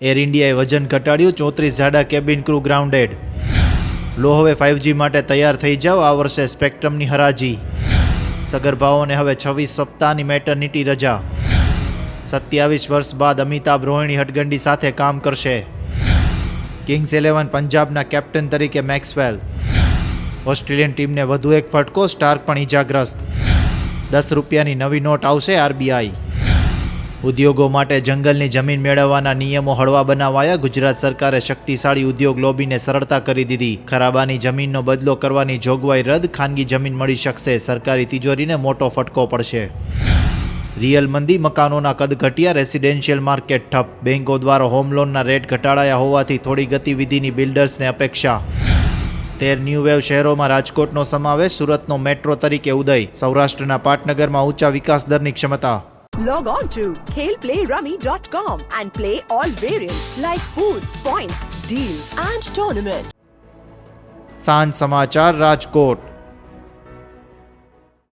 Air ઇન્ડિયાએ વજન ઘટાડ્યું, 34 જાડા કેબિન ક્રૂ ગ્રાઉન્ડેડ. લો હવે 5G માટે તૈયાર થઈ જાઓ, આ વર્ષે સ્પેક્ટ્રમની હરાજી. સગર્ભાઓને હવે 26 સપ્તાહની મેટર્નિટી રજા. 27 વર્ષ બાદ અમિતાભ રોહિણી હટગંડી સાથે કામ કરશે. કિંગ્સ 11 પંજાબના કેપ્ટન તરીકે મેક્સવેલ. ઓસ્ટ્રેલિયન ટીમને વધુ એક ફટકો, સ્ટાર્ક પણ ઇજાગ્રસ્ત. 10 રૂપિયાની નવી નોટ આવશે આરબીઆઈ. ઉદ્યોગો માટે જંગલની જમીન મેળવવાના નિયમો હળવા બનાવાયા. ગુજરાત સરકારે શક્તિશાળી ઉદ્યોગ લોબીને સરળતા કરી દીધી. ખરાબાની જમીનનો બદલો કરવાની જોગવાઈ રદ, ખાનગી જમીન મળી શકશે. સરકારી તિજોરીને મોટો ફટકો પડશે. રિયલ મંદી, મકાનોના કદ ઘટ્યા, રેસિડેન્શિયલ માર્કેટ ઠપ. બેન્કો દ્વારા હોમ લોનના રેટ ઘટાડાયા હોવાથી થોડી ગતિવિધિની બિલ્ડર્સને અપેક્ષા. 13 ન્યૂ વેવ શહેરોમાં રાજકોટનો સમાવેશ, સુરતનો મેટ્રો તરીકે ઉદય. સૌરાષ્ટ્રના પાટનગરમાં ઊંચા વિકાસ દરની ક્ષમતા. Log on to khelplayrummy.com and play all variants like food, points, deals and tournament. સાંજ સમાચાર રાજકોટ.